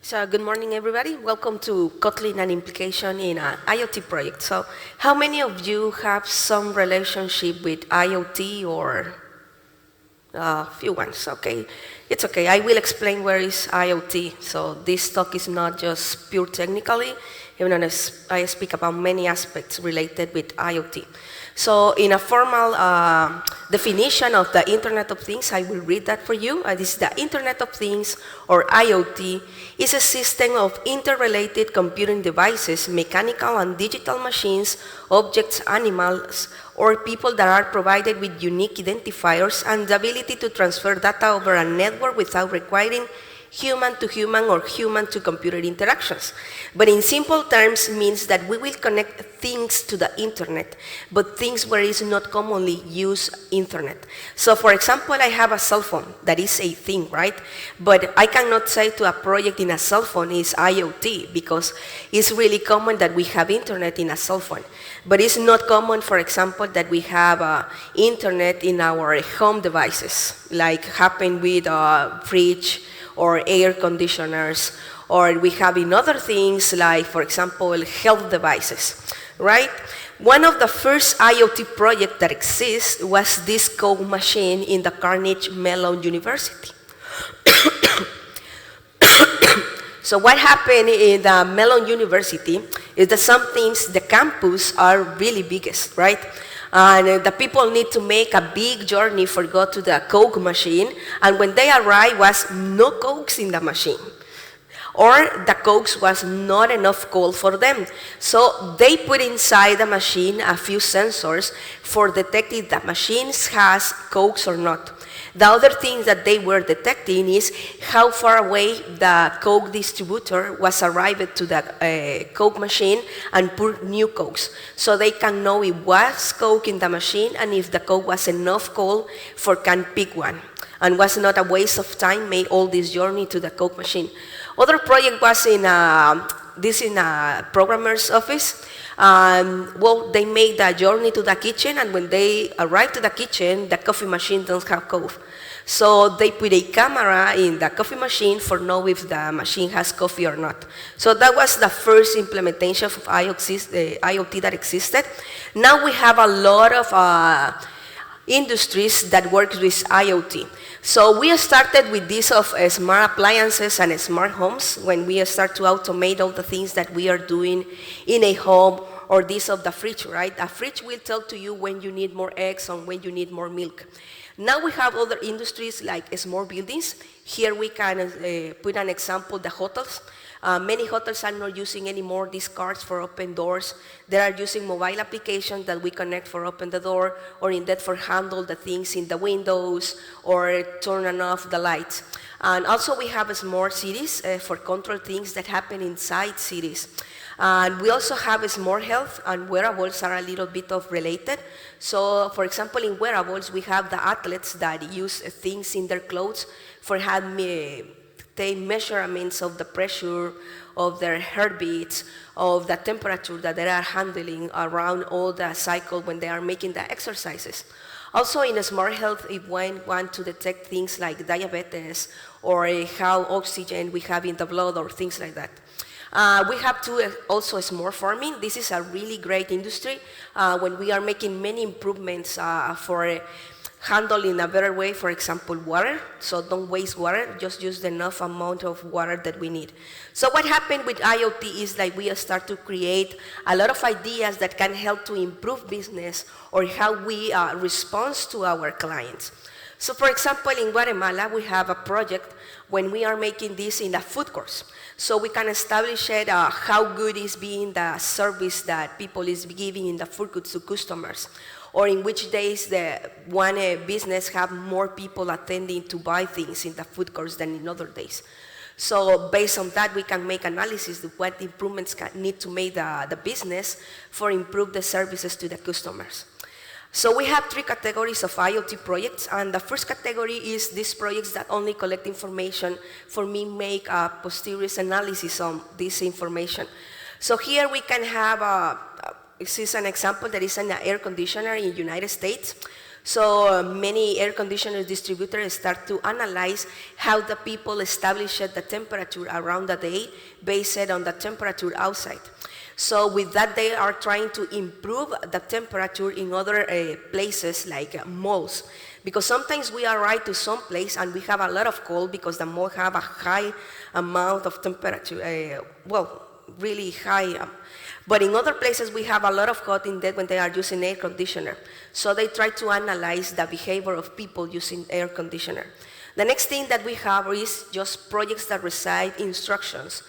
So good morning, everybody. Welcome to Kotlin and Implication in an IoT project. So how many of you have some relationship with IoT or a few ones? Okay, it's okay. I will explain where is IoT. So this talk is not just pure technically, even as I speak about many aspects related with IoT. So in a formal definition of the Internet of Things, I will read that for you. This is the Internet of Things, or IoT, is a system of interrelated computing devices, mechanical and digital machines, objects, animals, or people that are provided with unique identifiers and the ability to transfer data over a network without requiring human-to-human or human-to-computer interactions. But in simple terms means that we will connect things to the internet, but things where it's not commonly used internet. So for example, I have a cell phone, that is a thing, right? But I cannot say to a project in a cell phone is IoT, because it's really common that we have internet in a cell phone. But it's not common, for example, that we have internet in our home devices, like happened with a fridge, or air conditioners, or we have in other things like, for example, health devices, right? One of the first IoT projects that exists was this Coke machine in the Carnegie Mellon University. So what happened in the Mellon University is that sometimes the campus are really biggest, right? And the people need to make a big journey for go to the Coke machine, and when they arrive was no Cokes in the machine, or the Cokes was not enough cold for them. So they put inside the machine a few sensors for detecting the machines has Cokes or not. The other thing that they were detecting is how far away the Coke distributor was arrived to the Coke machine and put new Cokes. So they can know if was Coke in the machine and if the Coke was enough cold for can pick one. And was not a waste of time, made all this journey to the Coke machine. Other project was in a programmer's office. Well, they made the journey to the kitchen, and when they arrived to the kitchen, the coffee machine doesn't have coffee. So they put a camera in the coffee machine for know if the machine has coffee or not. So that was the first implementation of IoT that existed. Now we have a lot of industries that work with IoT. So we started with this of smart appliances and smart homes when we start to automate all the things that we are doing in a home, or this of the fridge, right? A fridge will tell to you when you need more eggs or when you need more milk. Now we have other industries like small buildings. Here we can put an example, the hotels. Many hotels are not using anymore these cards for open doors. They are using mobile applications that we connect for open the door, or indeed for handle the things in the windows, or turn and off the lights. And also we have smart cities for control things that happen inside cities. And we also have smart health, and wearables are a little bit of related. So for example, in wearables, we have the athletes that use things in their clothes for take measurements of the pressure, of their heartbeats, of the temperature that they are handling around all the cycle when they are making the exercises. Also in smart health, if one want to detect things like diabetes, or how oxygen we have in the blood, or things like that. We have also smart farming. This is a really great industry when we are making many improvements for handle in a better way, for example, water. So don't waste water, just use enough amount of water that we need. So what happened with IoT is that we start to create a lot of ideas that can help to improve business or how we respond to our clients. So for example, in Guatemala, we have a project when we are making this in the food courts. So we can establish how good is being the service that people is giving in the food courts to customers, or in which days the one business have more people attending to buy things in the food courts than in other days. So based on that, we can make analysis of what improvements need to make the business for improve the services to the customers. So we have three categories of IoT projects, and the first category is these projects that only collect information for me make a posterior analysis on this information. So here we can have this is an example that is an air conditioner in the United States. So many air conditioner distributors start to analyze how the people establish the temperature around the day based on the temperature outside. So with that, they are trying to improve the temperature in other places like malls. Because sometimes we arrive to some place and we have a lot of cold because the mall have a high amount of temperature, really high. But in other places we have a lot of hot in that when they are using air conditioner. So they try to analyze the behavior of people using air conditioner. The next thing that we have is just projects that recite instructions.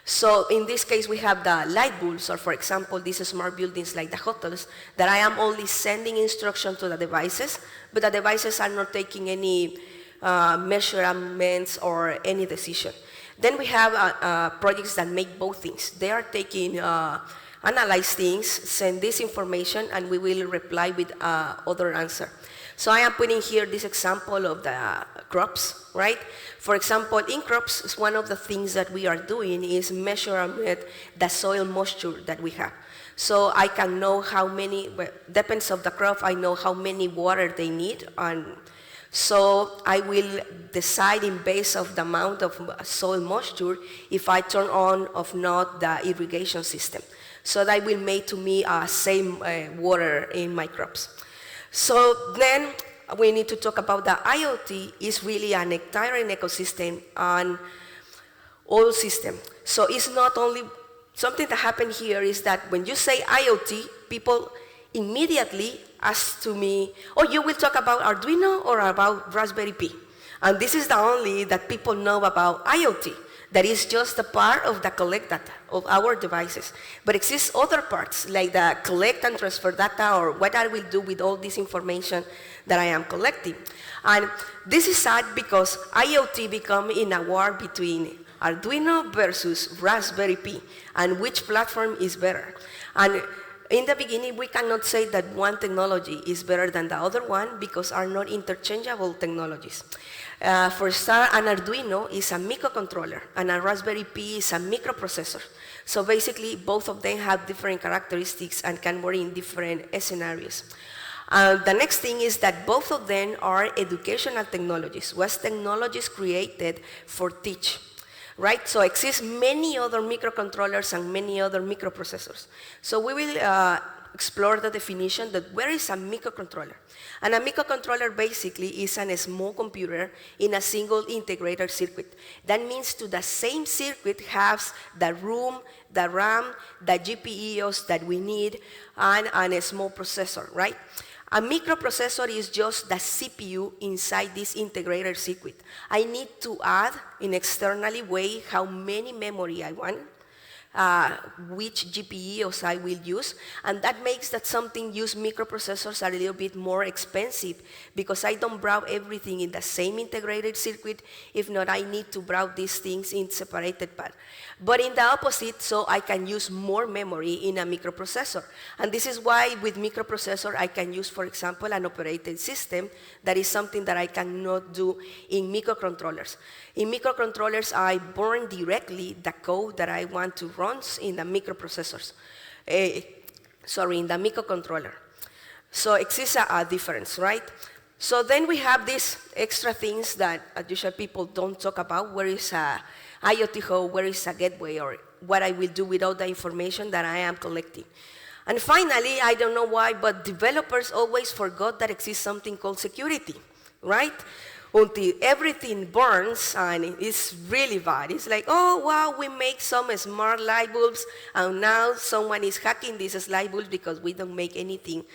So in this case, we have the light bulbs, or for example, these smart buildings like the hotels, that I am only sending instruction to the devices, but the devices are not taking any measurements or any decision. Then we have projects that make both things. They are taking, analyze things, send this information, and we will reply with other answer. So I am putting here this example of the crops, right? For example, in crops, one of the things that we are doing is measuring the soil moisture that we have. So I can know how many, depends of the crop, I know how many water they need. And so I will decide in base of the amount of soil moisture if I turn on or not the irrigation system. So that will make to me same water in my crops. So then we need to talk about the IoT is really an entire ecosystem and all system. So it's not only something that happened here is that when you say IoT, people immediately ask to me, oh, you will talk about Arduino or about Raspberry Pi? And this is the only that people know about IoT. That is just a part of the collect data of our devices. But exists other parts, like the collect and transfer data, or what I will do with all this information that I am collecting. And this is sad because IoT become in a war between Arduino versus Raspberry Pi, and which platform is better. And in the beginning, we cannot say that one technology is better than the other one because are not interchangeable technologies. For start, an Arduino is a microcontroller and a Raspberry Pi is a microprocessor. So basically, both of them have different characteristics and can work in different scenarios. The next thing is that both of them are educational technologies, was technologies created for teach. Right, so exist many other microcontrollers and many other microprocessors. So we will explore the definition that where is a microcontroller? And a microcontroller basically is a small computer in a single integrated circuit. That means to the same circuit has the room, the RAM, the GPIOs that we need, and a small processor, right? A microprocessor is just the CPU inside this integrated circuit. I need to add in externally way how many memory I want, which GPIOs I will use, and that makes that something use microprocessors a little bit more expensive because I don't browse everything in the same integrated circuit. If not, I need to browse these things in separated path. But in the opposite, so I can use more memory in a microprocessor. And this is why with microprocessor I can use, for example, an operating system. That is something that I cannot do in microcontrollers. In microcontrollers, I burn directly the code that I want to run in the microprocessors, in the microcontroller. So exists a difference, right? So then we have these extra things that usually people don't talk about. Where is a IoT hub, where is a gateway, or what I will do with all the information that I am collecting. And finally, I don't know why, but developers always forgot that exists something called security, right? Until everything burns and it's really bad. It's like, oh wow, we make some smart light bulbs and now someone is hacking these light bulbs because we don't make anything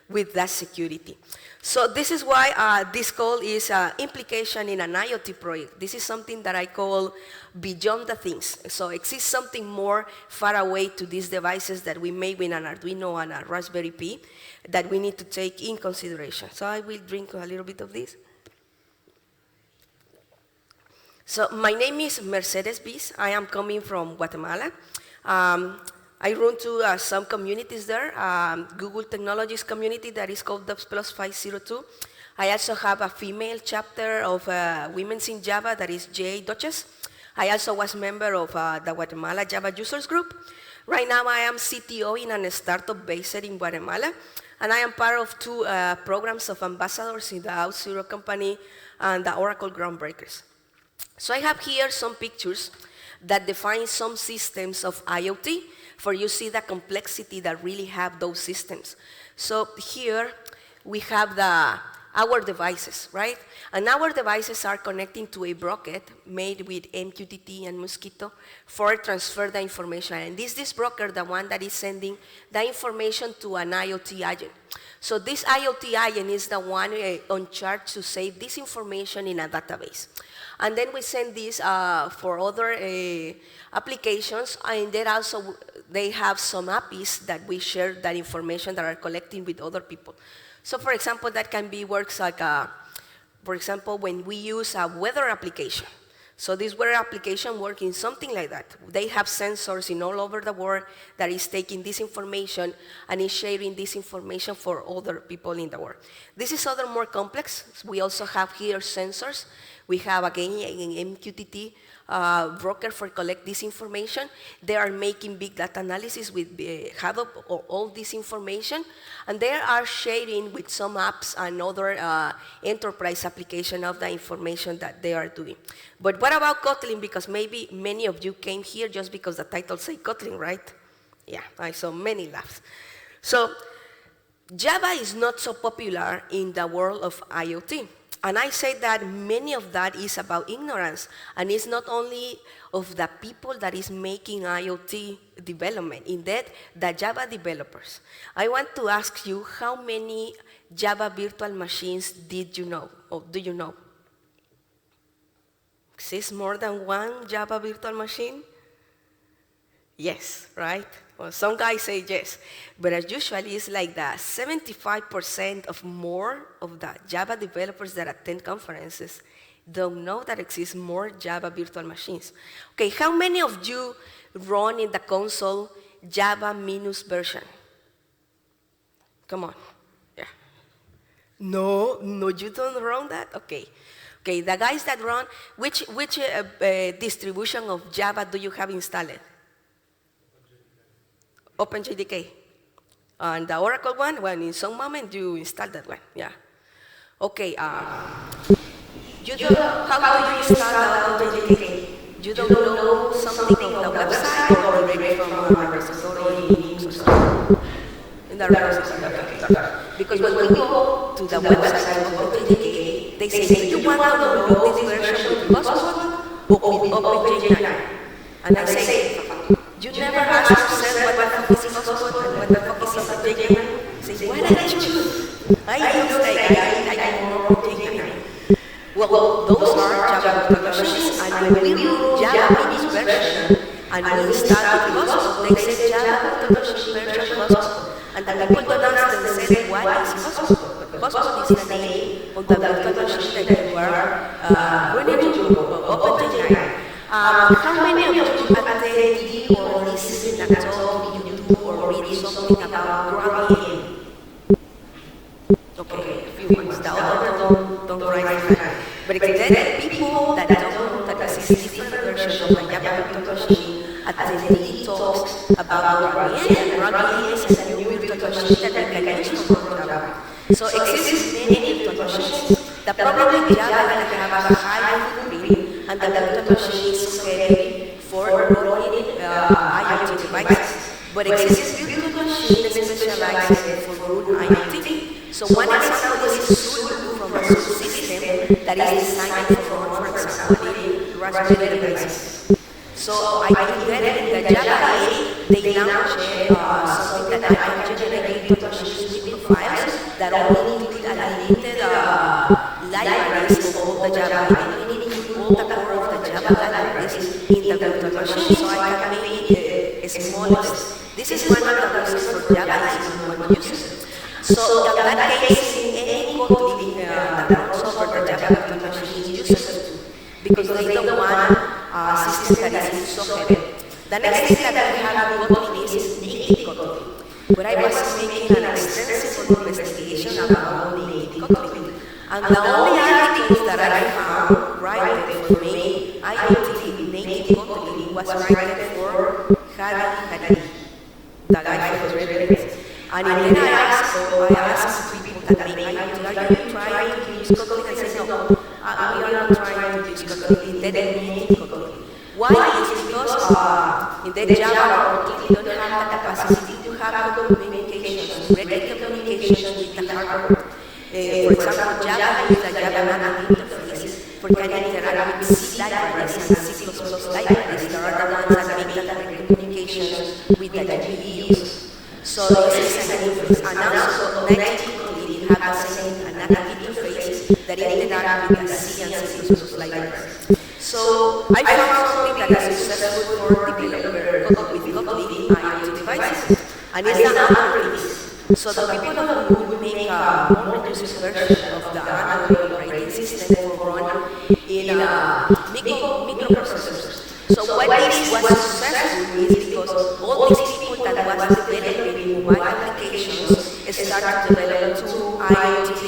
with that security. So this is why this call is implication in an IoT project. This is something that I call beyond the things. So exists something more far away to these devices that we make with an Arduino and a Raspberry Pi that we need to take in consideration. So I will drink a little bit of this. So my name is Mercedes Wyss. I am coming from Guatemala. I run to some communities there, Google Technologies community that is called Plus 502. I also have a female chapter of Women's in Java that is J Duchess. I also was member of the Guatemala Java Users Group. Right now, I am CTO in a startup based in Guatemala, and I am part of two programs of ambassadors in the OutZero company and the Oracle Groundbreakers. So I have here some pictures that define some systems of IoT for you see the complexity that really have those systems. So here we have our devices, right? And our devices are connecting to a broker made with MQTT and Mosquito for transfer the information. And this broker, the one that is sending the information to an IoT agent. So this IoT agent is the one on charge to save this information in a database. And then we send this for other applications, and then also they have some APIs that we share that information that are collecting with other people. So for example, that can be works like, for example, when we use a weather application. So this weather application works in something like that. They have sensors in all over the world that is taking this information and is sharing this information for other people in the world. This is other more complex. We also have here sensors. We have, again, an MQTT broker for collect this information. They are making big data analysis with have all this information, and they are sharing with some apps and other enterprise application of the information that they are doing. But what about Kotlin? Because maybe many of you came here just because the title says Kotlin, right? Yeah, I saw many laughs. So Java is not so popular in the world of IoT. And I say that many of that is about ignorance, and it's not only of the people that is making IoT development, indeed, the Java developers. I want to ask you, how many Java virtual machines did you know, or do you know? Exists more than one Java virtual machine? Yes, right? Well, some guys say yes, but as usually it's like that 75% of more of the Java developers that attend conferences don't know that exists more Java virtual machines. Okay, how many of you run in the console Java minus version? Come on, yeah. No, you don't run that? Okay. Okay, the guys that run, which distribution of Java do you have installed? OpenJDK. And the Oracle one, well, in some moment you install that one, yeah. Okay, how do you install the OpenJDK? You don't know something on the website or directly from a repository in the repository? Okay. Because when we go to the website of OpenJDK, they say, do you want to download this version with Cosmos or with OpenJDK? And I say, you never ask yourself what the fuck is Cosmos and what the fuck is OpenJDK? Say, why did I choose? I use I more OpenJDK. Well, those are Java virtual machines, and when we do Java minus version, and we install it Cosmos, they say Java virtual machine version Cosmos. And the people don't ask themselves, what is Cosmos? Cosmos is the name of the virtual machine that you are running to OpenJDK. How many of you attended or listened at all to YouTube or read something about Ruby? Okay, a few ones. The other don't write that. But instead, people that don't know that exist different versions of the Java virtual machine attended talks about Ruby, and Ruby is a new virtual machine that we can use for Java. So exist many virtual machines. The problem with Java is that they have a high footprint, and the virtual machine is so heavy for running IoT devices. But exists virtual machines specialized for running IoT. So one example is Zoom from a Zoom system that is designed for example, Raspberry devices. So I think that in the Java 8, they launched something that I can generate virtual machines with files that only include a limited libraries of all the Java. I need all the core of the Java libraries in the virtual machine, so I can make it smallest. This is one of the reasons for Java is one user. So in that case, in any Kotlin that runs over the Java virtual machine uses because they don't want a system that is so heavy. The next thing that we have in Kotlin is native Kotlin. But I was making an extensive investigation about native Kotlin. And the only articles that I found written for me, IoT native Kotlin was written for Hari. the guy for the reference. And then I asked people that make IoT, are you trying to use Kotlin? And say, no, we are not trying to use Kotlin, they don't need Kotlin. Why? Is because in the Java or Kotlin, you don't have the capacity to have communications, regular communications with the hardware. For example, Java uses the Java native interface for can interact with C libraries and C++ libraries. There are the ones that make the direct communications with the GPUs. So this is an interface. And also, native Kotlin have the same native interface that interact with the C and C++ libraries. So I found something that is successful for developers with Kotlin IoT devices, and it's the Android Things. So the people of Google make a more reduced version of the Android operating system for run in microprocessors. So what this was successful is because all these people that was developing mobile applications start to develop two IoT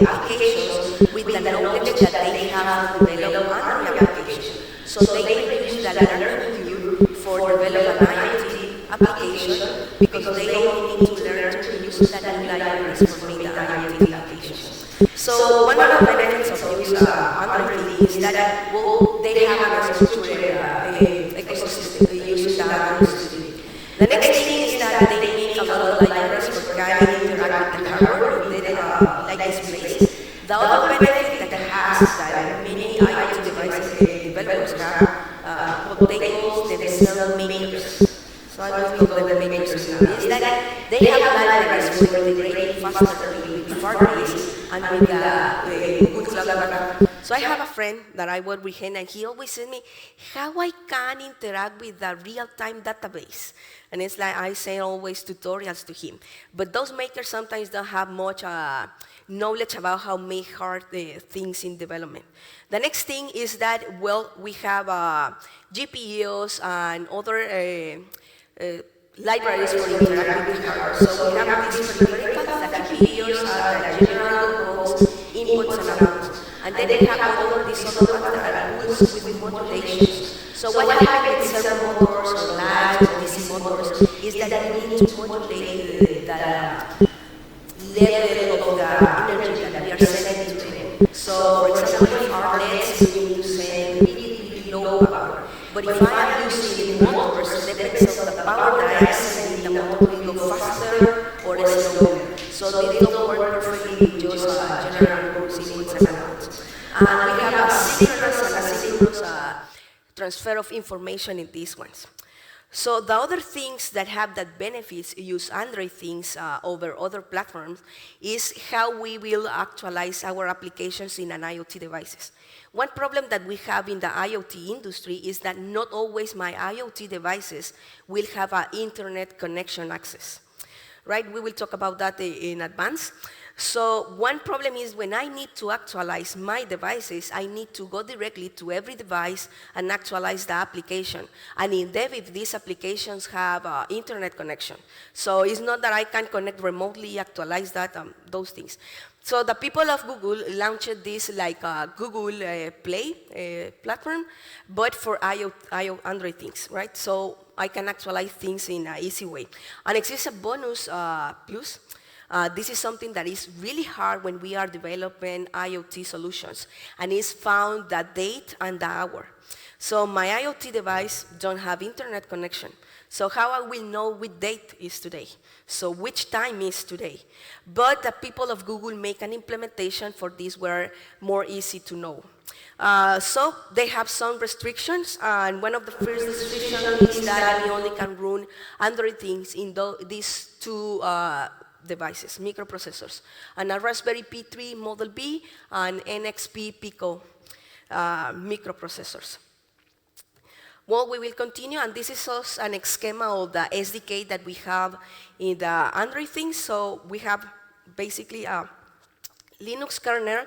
applications with the knowledge that they have to develop Android applications. So they use the learning curve for developing an IoT application because they only need to learn to use the new libraries for making the IoT applications. So one of the benefits of use Android is that they have a structured ecosystem using the Android Studio. The next thing is that they make a lot of libraries for can interact with the hardware like displays. The other benefit that it has that many IoT devices developers have, what they call themselves makers. So I don't call them makers now, is that they have libraries for integrating faster with Firebase and with the Google Cloud. So I have a friend that I work with him, and he always says me how I can interact with the real-time database. And it's like I say always tutorials to him. But those makers sometimes don't have much knowledge about how to make hard things in development. The next thing is that, well, we have GPUs and other libraries for interacting with hardware. So we have these peripherals, the GPUs are the general roles, inputs and outputs. And then they have all of these other ones that are tools with modulations. So what happens with servo motors or latch or DC motors is that you need to modulate the level of the energy that we are sending to them. So for example, if our LEDs, we need to send really low power. But if I am using motors, it depends on the power that I am sending, the motor will go faster or slower. So they don't work perfectly with just general rules, inputs and outputs. And we have a synchronous and asynchronous transfer of information in these ones. So the other things that have that benefits use Android Things over other platforms is how we will actualize our applications in an IoT devices. One problem that we have in the IoT industry is that not always my IoT devices will have an internet connection access. Right? We will talk about that in advance. So one problem is when I need to actualize my devices, I need to go directly to every device and actualize the application. And in dev, if these applications have internet connection. So it's not that I can connect remotely, actualize that, those things. So the people of Google launched this like Google Play platform, but for Android things, right? So I can actualize things in an easy way. And exists a bonus plus. This is something that is really hard when we are developing IoT solutions, and it's found the date and the hour. So my IoT device don't have internet connection. So how I will know which date is today? So which time is today? But the people of Google make an implementation for this where more easy to know. So they have some restrictions, and one of the first restrictions is that we only can run Android things in these two devices, microprocessors, and a Raspberry Pi 3 Model B and NXP Pico microprocessors. Well, we will continue, and this is also an schema of the SDK that we have in the Android things. So we have basically a Linux kernel,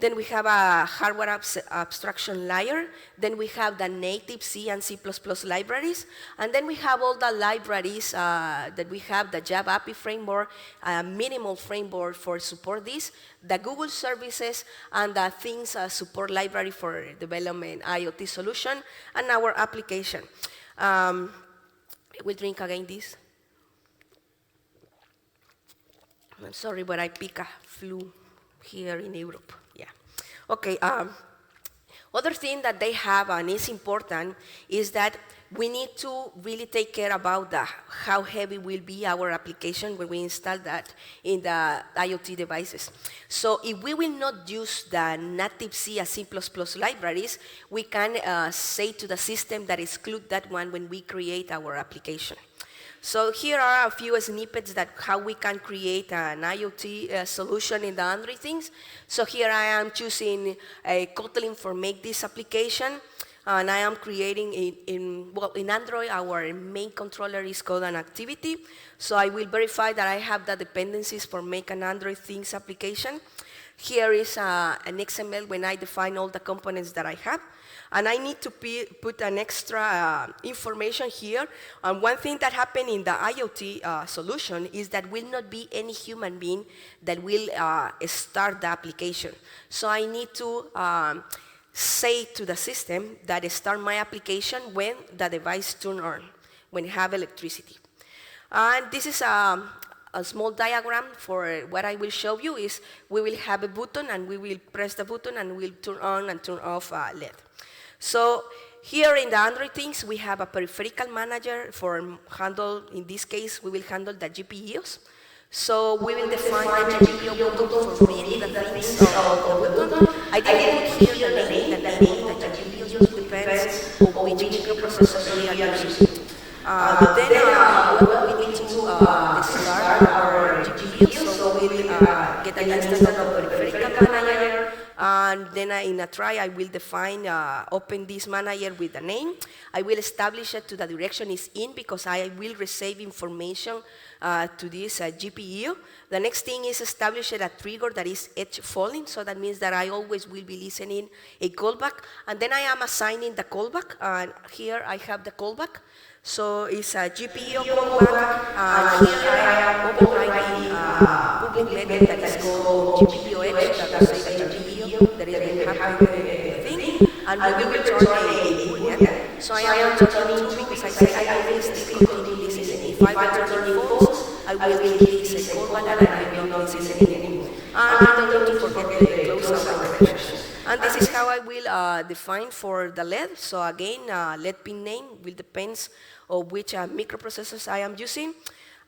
then we have a hardware abstraction layer, then we have the native C and C++ libraries, and then we have all the libraries that we have, the Java API framework, minimal framework for support this, the Google services, and the Things support library for development IoT solution, and our application. We'll drink again this. I'm sorry, but I pick a flu here in Europe. Yeah. Okay. Other thing that they have and is important is that we need to really take care about how heavy will be our application when we install that in the IoT devices. So if we will not use the native C and C++ libraries, we can say to the system that exclude that one when we create our application. So here are a few snippets that how we can create an IoT solution in the Android things. So here I am choosing a Kotlin for make this application, and I am creating in Android, our main controller is called an activity. So I will verify that I have the dependencies for make an Android things application. Here is an XML when I define all the components that I have. And I need to put an extra information here. And one thing that happened in the IoT solution is that will not be any human being that will start the application. So I need to say to the system that start my application when the device turn on, when it have electricity. And this is a small diagram for what I will show you is we will have a button and we will press the button and we'll turn on and turn off LED. So here in the Android things, we have a peripheral manager for handle, in this case, we will handle the GPUs. So we will define the GPU button for reading the things of the button. I didn't put here the name, the GPU depends on which microprocessor we are using. Then we need to start our GPU, so we will get an instance of the peripheral manager. And then in a try, I will define, open this manager with a name. I will establish it to the direction is in because I will receive information to this GPU. The next thing is establish a trigger that is edge falling. So that means that I always will be listening a callback. And then I am assigning the callback. And here I have the callback. So it's a GPU callback. And here I am overriding public method that is called GPU edge that will say the GPU. That is the happy thing, and we will return a boolean. So I am returning true because I say I will still continue listening. If I return false, I will give this a callback and I will not listen anymore. And don't need to forget to close out the connections. And this is how I will define for the LED. So again, LED pin name will depend on which microprocessors I am using.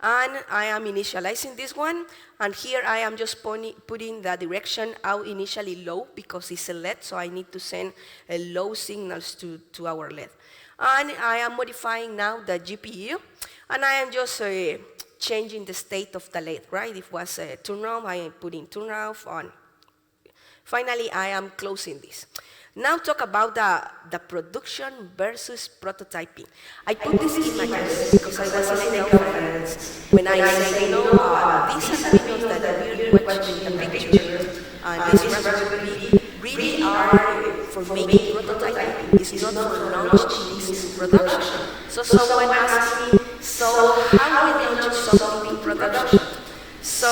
And I am initializing this one, and here I am just putting the direction out initially low because it's a LED, so I need to send low signals to our LED. And I am modifying now the GPU, and I am just changing the state of the LED, right? If it was turn on, I am putting turn off on. Finally, I am closing this. Now talk about the production versus prototyping. I put these images because I was in a conference when I said, these are videos that we watch in the picture, and this Raspberry really are for making prototyping. It's not for launching this production. So someone asked me, so how will you launch something in production? So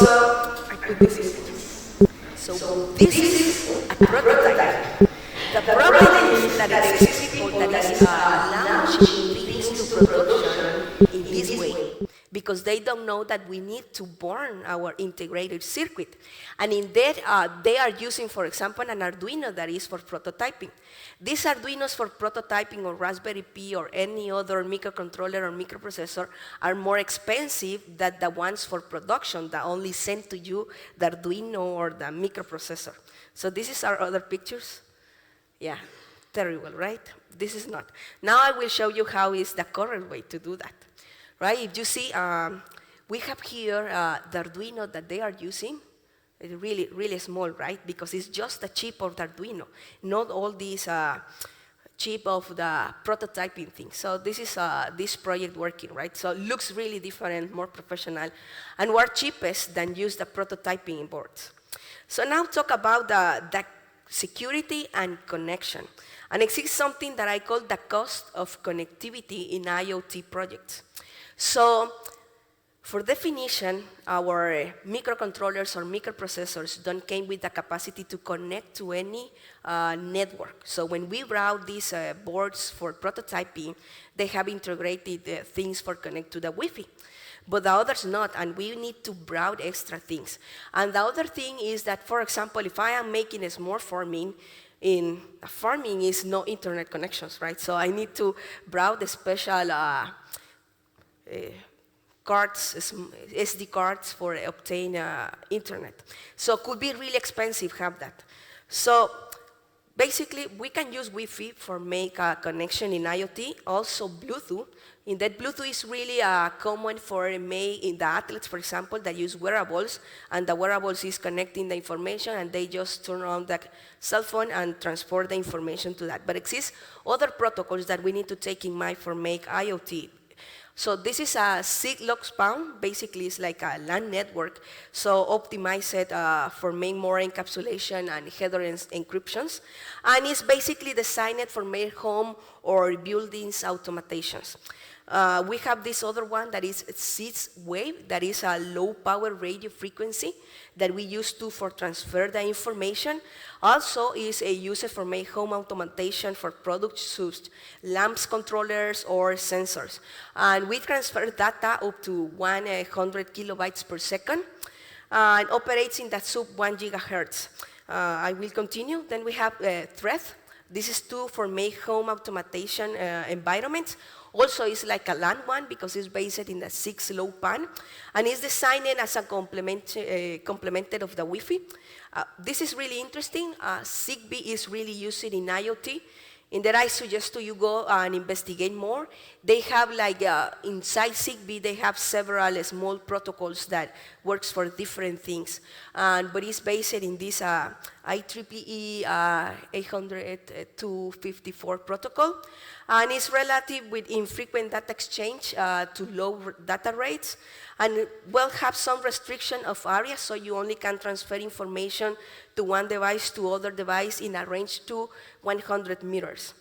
I put this image. So this is a prototype. The problem is that it exists people that is launching things to production in this way because they don't know that we need to burn our integrated circuit. And indeed, they are using, for example, an Arduino that is for prototyping. These Arduinos for prototyping or Raspberry Pi or any other microcontroller or microprocessor are more expensive than the ones for production that only send to you the Arduino or the microprocessor. So this is our other pictures. Yeah, terrible, right? This is not. Now I will show you how is the correct way to do that, right? If you see, we have here the Arduino that they are using. It's really, really small, right? Because it's just the chip of the Arduino, not all these chip of the prototyping thing. So this is this project working, right? So it looks really different, more professional, and more cheapest than use the prototyping boards. So now talk about the security and connection. And exists something that I call the cost of connectivity in IoT projects. So For definition, our microcontrollers or microprocessors don't come with the capacity to connect to any network. So when we route these boards for prototyping, they have integrated things for connect to the Wi-Fi. But the others not, and we need to route extra things. And the other thing is that, for example, if I am making a small farming, in farming is no internet connections, right? So I need to route the special cards, SD cards for obtain internet. So it could be really expensive have that. So basically, we can use Wi-Fi for make a connection in IoT, also Bluetooth. In that Bluetooth is really common for in the athletes, for example, that use wearables, and the wearables is connecting the information, and they just turn on the cell phone and transport the information to that. But exist other protocols that we need to take in mind for make IoT. So this is a SIG-LOCK-SPAN. Basically, it's like a LAN network. So optimize it for make more encapsulation and header encryptions. And it's basically designed for make home or buildings automations. We have this other one that is SIG-WAVE, that is a low power radio frequency that we use for transfer the information. Also is a user for make home automation for products such lamps controllers or sensors. And we transfer data up to 100 kilobytes per second and operates in that sub 1 gigahertz. I will continue. Then we have Thread. This is for make home automation environments. Also, it's like a LAN one because it's based in the 6 low PAN, and it's designed as a complemented of the Wi-Fi. This is really interesting. Zigbee is really used in IoT. In that, I suggest to you go and investigate more. They have like, inside Zigbee, they have several small protocols that works for different things. But it's based in this IEEE 802.54 protocol. And it's relative with infrequent data exchange to low data rates. And will have some restriction of area, so you only can transfer information to one device to other device in a range to 100 meters.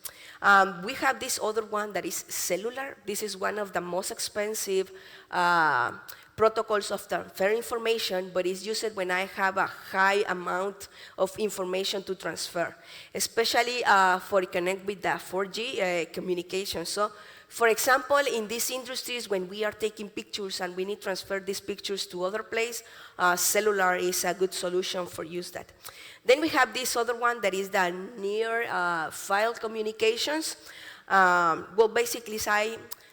We have this other one that is cellular. This is one of the most expensive protocols of transfer information, but it's used when I have a high amount of information to transfer, especially for connect with the 4G communication. So, for example, in these industries, when we are taking pictures and we need to transfer these pictures to other place, cellular is a good solution for use that. Then we have this other one that is the near file communications. Well, basically,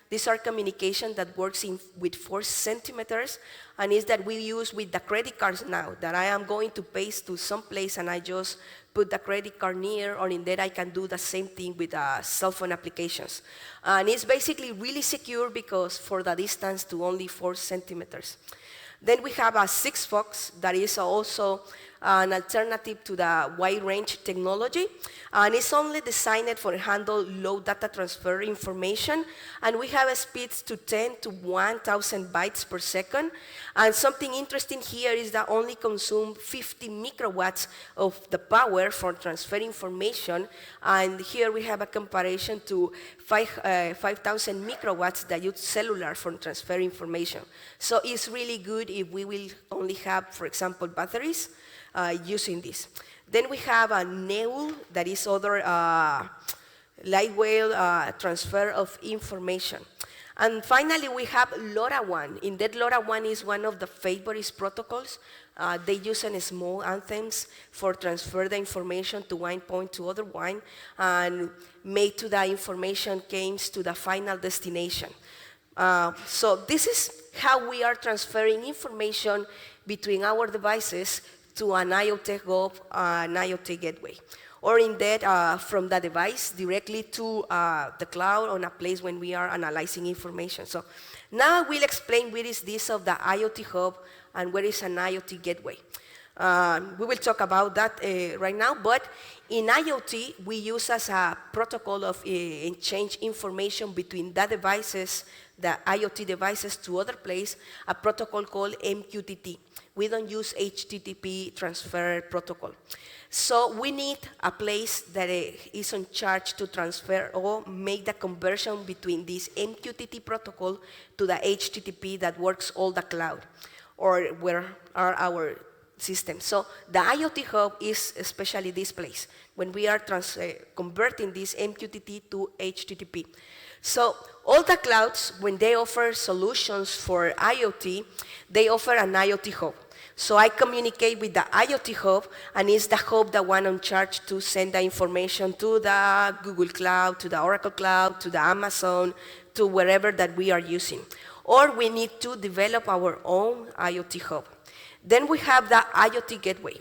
these are communication that works with 4 centimeters, and is that we use with the credit cards now, that I am going to pay to some place and I just put the credit card near, or in there I can do the same thing with cell phone applications. And it's basically really secure because for the distance to only 4 centimeters. Then we have a Sigfox that is also an alternative to the wide range technology, and it's only designed for handle low data transfer information, and we have a speeds to 10 to 1,000 bytes per second. And something interesting here is that only consume 50 microwatts of the power for transfer information, and here we have a comparison to 5,000 microwatts that use cellular for transfer information. So it's really good if we will only have, for example, batteries using this. Then we have a NEUL, that is other lightweight transfer of information. And finally, we have LoRaWAN. In that, LoRaWAN is one of the favorite protocols. They use small anthems for transfer the information to one point to other one, and make to the information comes to the final destination. So this is how we are transferring information between our devices to an IoT hub, an IoT gateway. Or in that, from the device directly to the cloud on a place when we are analyzing information. So now I will explain what is this of the IoT hub and what is an IoT gateway. We will talk about that right now, but in IoT, we use as a protocol of exchange information between the devices, the IoT devices to other place, a protocol called MQTT. We don't use HTTP transfer protocol. So we need a place that is in charge to transfer or make the conversion between this MQTT protocol to the HTTP that works all the cloud, or where are our systems. So the IoT hub is especially this place when we are converting this MQTT to HTTP. So all the clouds, when they offer solutions for IoT, they offer an IoT hub. So I communicate with the IoT hub, and it's the hub the one in charge to send the information to the Google Cloud, to the Oracle Cloud, to the Amazon, to wherever that we are using. Or we need to develop our own IoT hub. Then we have the IoT gateway.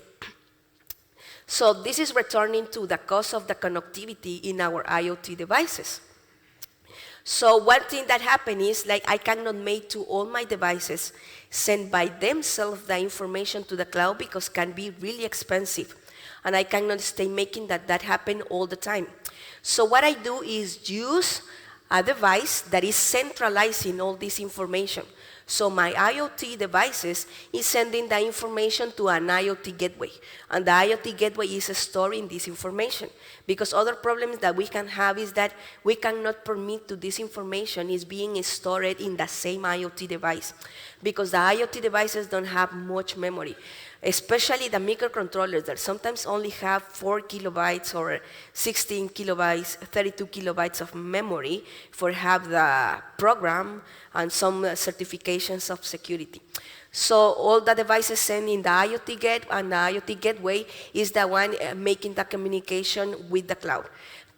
So this is returning to the cost of the connectivity in our IoT devices. So one thing that happened is, like, I cannot make to all my devices send by themselves the information to the cloud because it can be really expensive. And I cannot stay making that happen all the time. So what I do is use a device that is centralizing all this information. So my IoT devices is sending the information to an IoT gateway. And the IoT gateway is storing this information. Because other problems that we can have is that we cannot permit to this information is being stored in the same IoT device. Because the IoT devices don't have much memory. Especially the microcontrollers that sometimes only have 4 kilobytes or 16 kilobytes, 32 kilobytes of memory for have the program and some certifications of security. So all the devices sent in the IoT gate and the IoT gateway is the one making the communication with the cloud.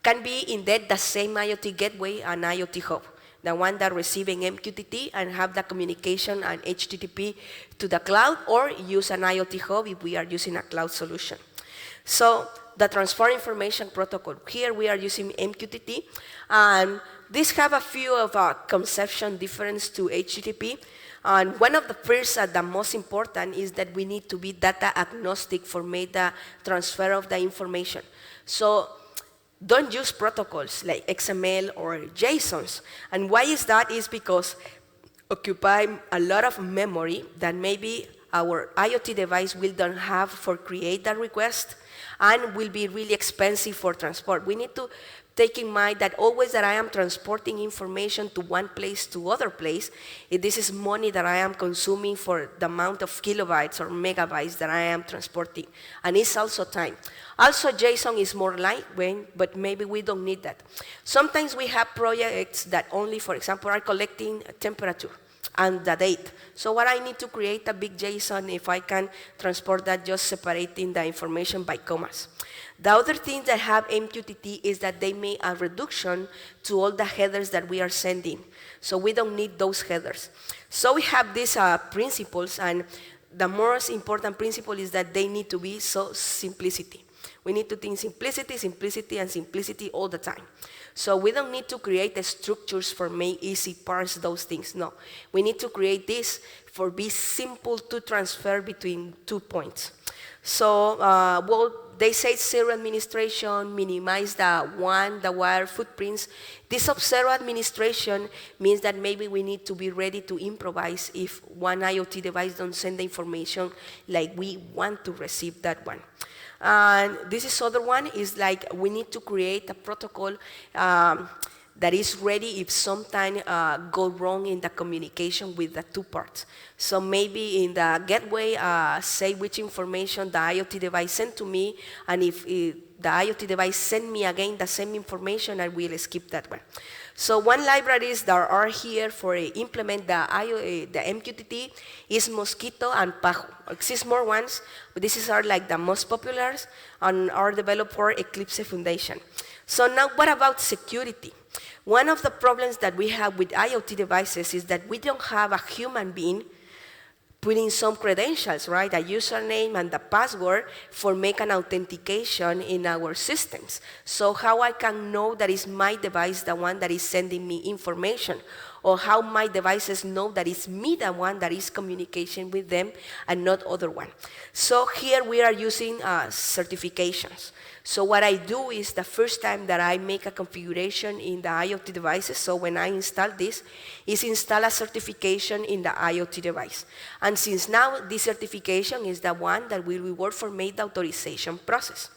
Can be indeed the same IoT gateway and IoT hub. The one that receiving MQTT and have the communication and HTTP to the cloud, or use an IoT hub if we are using a cloud solution. So the transfer information protocol, here we are using MQTT, and these have a few of conception difference to HTTP. And one of the first and the most important is that we need to be data agnostic for make the transfer of the information. So don't use protocols like XML or JSONs. And why is that? Is because occupy a lot of memory that maybe our IoT device will don't have for create that request, and will be really expensive for transport. We need to take in mind that always that I am transporting information to one place to other place, this is money that I am consuming for the amount of kilobytes or megabytes that I am transporting. And it's also time. Also, JSON is more lightweight, but maybe we don't need that. Sometimes we have projects that only, for example, are collecting temperature and the date. So what I need to create a big JSON if I can transport that just separating the information by commas. The other thing that have MQTT is that they make a reduction to all the headers that we are sending. So we don't need those headers. So we have these principles, and the most important principle is that they need to be so simplicity. We need to think simplicity, simplicity, and simplicity all the time. So we don't need to create the structures for make easy parse those things. No, we need to create this for be simple to transfer between 2 points. So, well, they say zero administration, minimize the wire footprints. This of zero administration means that maybe we need to be ready to improvise if one IoT device don't send the information like we want to receive that one. And this is other one is like we need to create a protocol that is ready if sometime go wrong in the communication with the 2 parts. So maybe in the gateway, say which information the IoT device sent to me, and if the IoT device send me again the same information, I will skip that one. So one libraries that are here for implement the MQTT is Mosquito and Pajo. Exist more ones, but these are like the most popular and are developed for Eclipse Foundation. So now what about security? One of the problems that we have with IoT devices is that we don't have a human being put in some credentials, right? A username and the password for make an authentication in our systems. So how I can know that is my device the one that is sending me information, or how my devices know that it's me the one that is communicating with them and not other one. So here we are using certifications. So what I do is the first time that I make a configuration in the IoT devices, so when I install this, is install a certification in the IoT device. And since now this certification is the one that will reward for made the authorization process.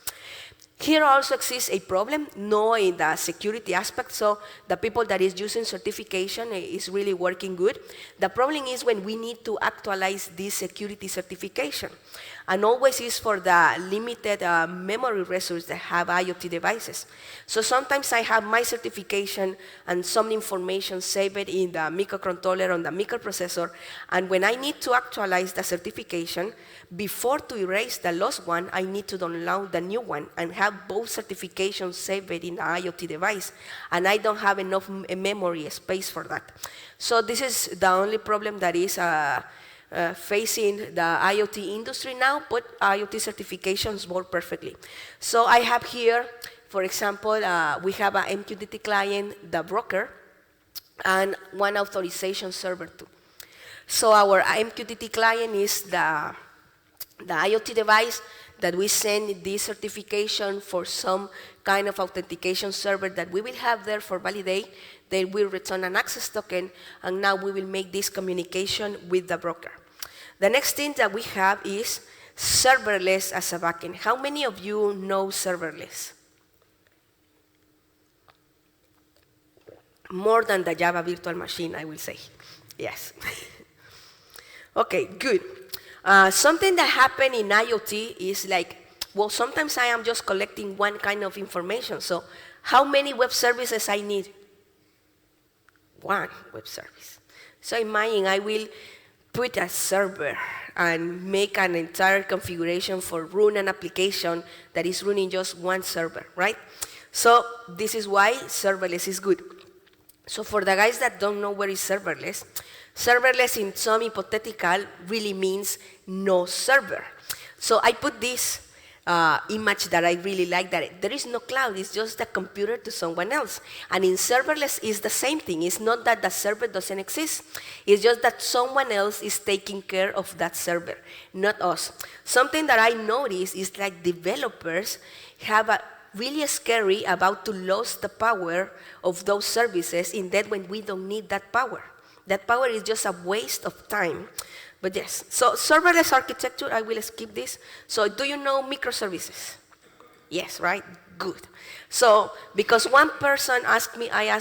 Here also exists a problem, no in the security aspect, so the people that is using certification is really working good. The problem is when we need to actualize this security certification. And always is for the limited memory resource that have IoT devices. So sometimes I have my certification and some information saved in the microcontroller on the microprocessor, and when I need to actualize the certification, before to erase the lost one, I need to download the new one and have both certifications saved in the IoT device, and I don't have enough memory space for that. So this is the only problem that is facing the IoT industry now, but IoT certifications work perfectly. So I have here, for example, we have an MQTT client, the broker, and one authorization server too. So our MQTT client is the IoT device that we send this certification for some kind of authentication server that we will have there for validate. They will return an access token, and now we will make this communication with the broker. The next thing that we have is serverless as a backend. How many of you know serverless? More than the Java virtual machine, I will say. Yes. Okay, good. Something that happened in IoT is like, well, sometimes I am just collecting one kind of information. So how many web services I need? One web service. So imagine I will put a server and make an entire configuration for run an application that is running just one server, right? So this is why serverless is good. So for the guys that don't know what is serverless, serverless in some hypothetical really means no server. So I put this image that I really like, that there is no cloud, it's just a computer to someone else. And in serverless is the same thing. It's not that the server doesn't exist. It's just that someone else is taking care of that server, not us. Something that I notice is like developers have a really scary about to lose the power of those services in that when we don't need that power. That power is just a waste of time. But yes, so serverless architecture, I will skip this. So do you know microservices? Yes, right? Good. So because one person asked me, I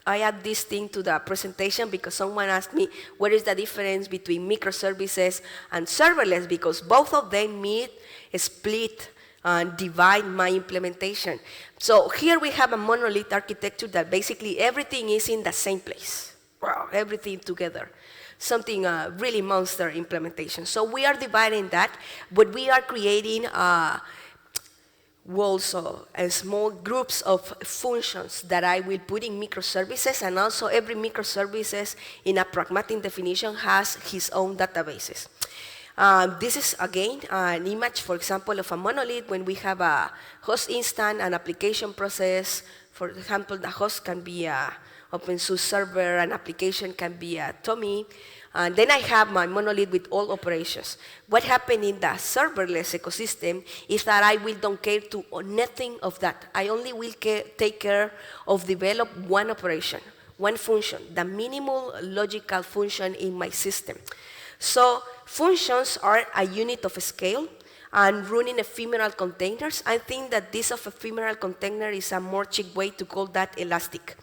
add this thing to the presentation because someone asked me, what is the difference between microservices and serverless? Because both of them meet, split, and divide my implementation. So here we have a monolith architecture that basically everything is in the same place. Wow, everything together. Something really monster implementation. So we are dividing that, but we are creating also small groups of functions that I will put in microservices, and also every microservices in a pragmatic definition has his own databases. This is, again, an image, for example, of a monolith when we have a host instance, an application process. For example, the host can be a OpenSUSE server, an application can be a Tommy, and then I have my monolith with all operations. What happened in the serverless ecosystem is that I don't care to nothing of that. I only will take care of develop one operation, one function, the minimal logical function in my system. So functions are a unit of scale, and running ephemeral containers, I think that this of ephemeral container is a more cheap way to call that elastic.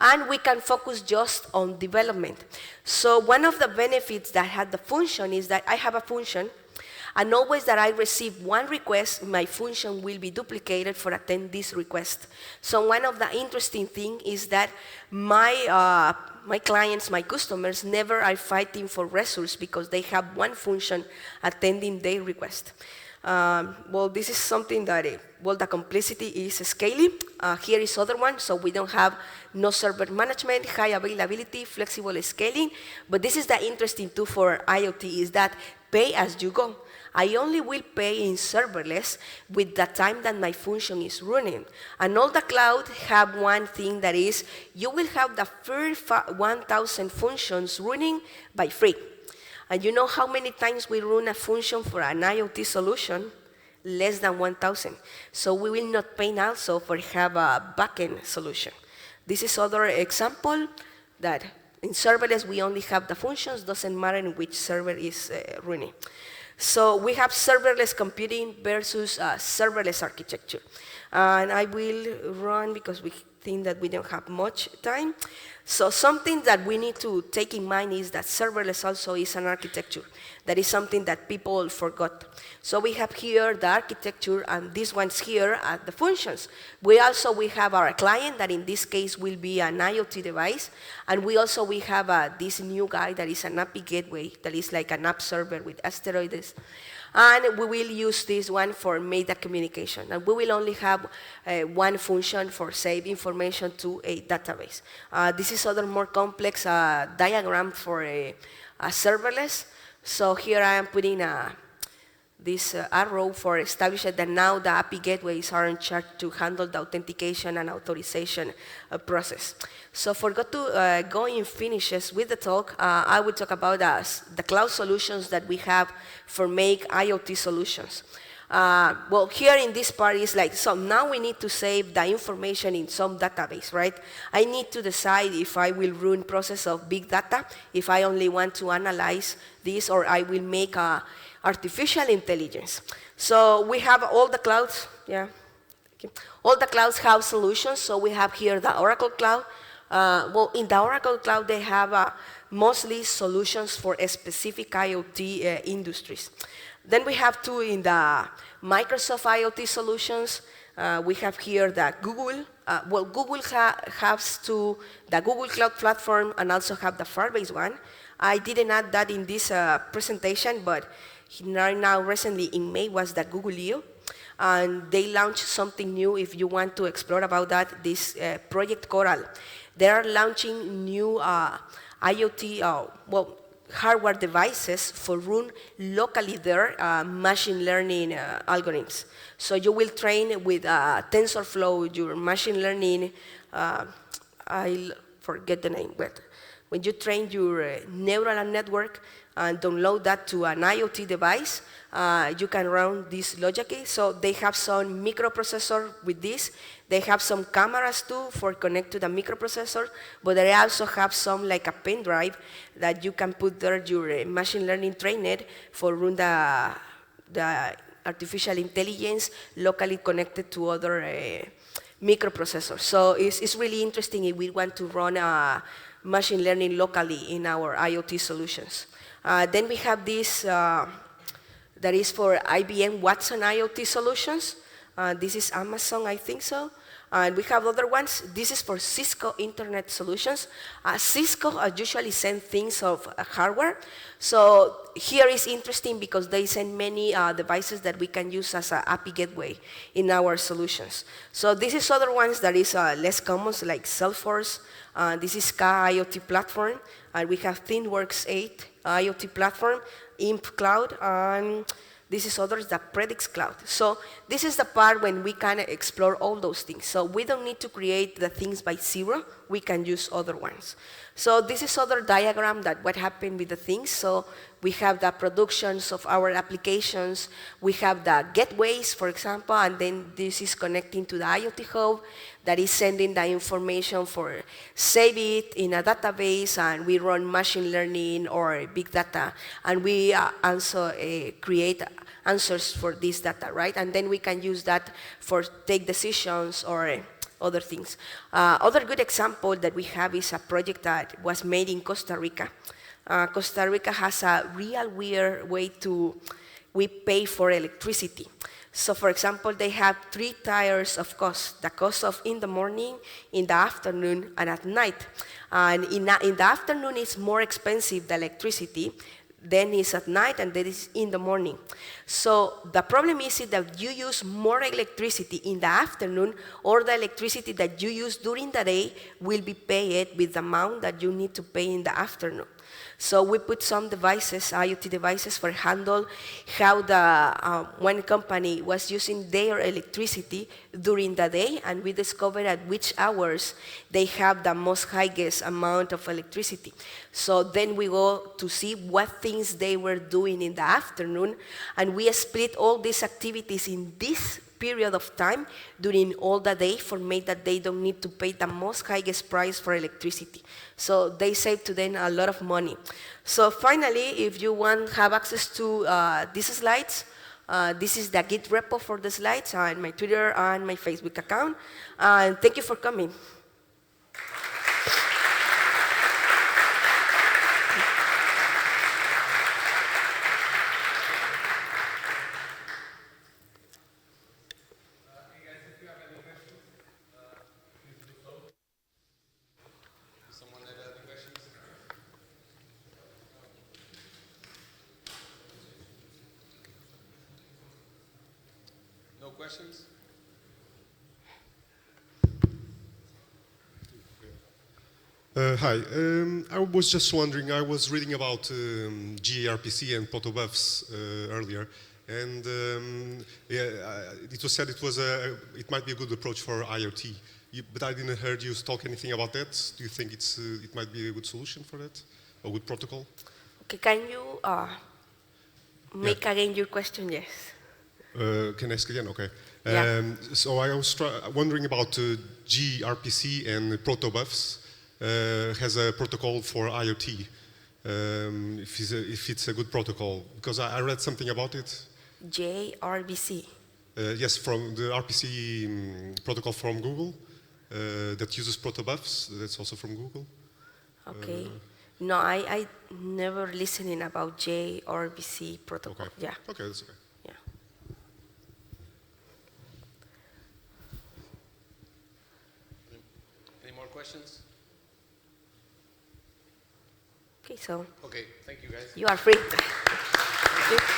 And we can focus just on development. So one of the benefits that had the function is that I have a function, and always that I receive one request, my function will be duplicated for attend this request. So one of the interesting things is that my clients, my customers, never are fighting for resource because they have one function attending their request. Well, this is something that, well, the complexity is scaling. Here is other one, so we don't have no server management, high availability, flexible scaling. But this is the interesting too for IoT, is that pay as you go. I only will pay in serverless with the time that my function is running. And all the cloud have one thing, that is, you will have the first 1,000 functions running by free. And you know how many times we run a function for an IoT solution? Less than 1,000. So we will not pay also for have a backend solution. This is other example that in serverless we only have the functions, doesn't matter in which server is running. So we have serverless computing versus serverless architecture. And I will run because we think that we don't have much time. So something that we need to take in mind is that serverless also is an architecture. That is something that people forgot. So we have here the architecture, and these ones here are the functions. We have our client, that in this case will be an IoT device, and we have this new guy that is an API gateway, that is like an app server with asteroids. And we will use this one for data communication. And we will only have one function for save information to a database. This is other more complex diagram for a serverless. So here I am putting this arrow for establishing that now the API gateways are in charge to handle the authentication and authorization process. So for going finishes with the talk, I will talk about the cloud solutions that we have for make IoT solutions. Well, here in this part is like, so now we need to save the information in some database, right? I need to decide if I will run process of big data, if I only want to analyze this, or I will make artificial intelligence. So we have all the clouds, yeah. Okay. All the clouds have solutions, so we have here the Oracle Cloud. Well, in the Oracle Cloud, they have mostly solutions for specific IoT industries. Then we have two in the Microsoft IoT solutions. We have here the Google. Well, Google has the Google Cloud Platform and also have the Firebase one. I didn't add that in this presentation, but now recently in May was the Google I/O. And they launched something new. If you want to explore about that, this Project Coral. They are launching new IoT, hardware devices for run locally their machine learning algorithms. So you will train with TensorFlow your machine learning, I forget the name, but when you train your neural network and download that to an IoT device, you can run this logically. So they have some microprocessor with this. They have some cameras too for connect to the microprocessor, but they also have some like a pen drive that you can put there your machine learning trained for run the artificial intelligence locally connected to other microprocessors. So it's really interesting if we want to run machine learning locally in our IoT solutions. Then we have this that is for IBM Watson IoT solutions. This is Amazon, I think so. And we have other ones. This is for Cisco Internet Solutions. Cisco usually send things of hardware. So here is interesting because they send many devices that we can use as an API gateway in our solutions. So this is other ones that is less common, like Salesforce. This is Ka IoT platform. And we have ThinkWorks 8 IoT platform, Imp Cloud, and this is others, the Predix Cloud. So this is the part when we can explore all those things. So we don't need to create the things by zero. We can use other ones. So this is other diagram that what happened with the things. So we have the productions of our applications. We have the gateways, for example, and then this is connecting to the IoT hub that is sending the information for save it in a database, and we run machine learning or big data, and we also create answers for this data, right? And then we can use that for take decisions or other things. Other good example that we have is a project that was made in Costa Rica. Costa Rica has a real weird way we pay for electricity. So for example, they have 3 tiers of cost. The cost of in the morning, in the afternoon, and at night. And in the afternoon, it's more expensive, the electricity, then it's at night, and then it's in the morning. So the problem is that you use more electricity in the afternoon, or the electricity that you use during the day will be paid with the amount that you need to pay in the afternoon. So we put some devices, IoT devices, for handle how the one company was using their electricity during the day, and we discovered at which hours they have the most highest amount of electricity. So then we go to see what things they were doing in the afternoon, and we split all these activities in this period of time during all the day for make that they don't need to pay the most highest price for electricity. So they save to them a lot of money. So finally, if you want to have access to these slides, this is the Git repo for the slides, and my Twitter and my Facebook account. And thank you for coming. No questions? Hi, I was just wondering, I was reading about gRPC and protobufs earlier, and it was said it might be a good approach for IoT, but I didn't heard you talk anything about that. Do you think it might be a good solution for that, a good protocol? Okay, can you make again your question? Yes. Can I ask again? Okay. Yeah. So I was wondering about gRPC and protobufs. Has a protocol for IoT, if it's a good protocol, because I read something about it. JRBC. Yes, from the RPC protocol from Google that uses protobufs. That's also from Google. Okay. No, I never listening about JRBC protocol. Okay. Yeah. Okay, that's okay. Yeah. Any more questions? Okay, so Okay, thank you guys. you are free. Thank you.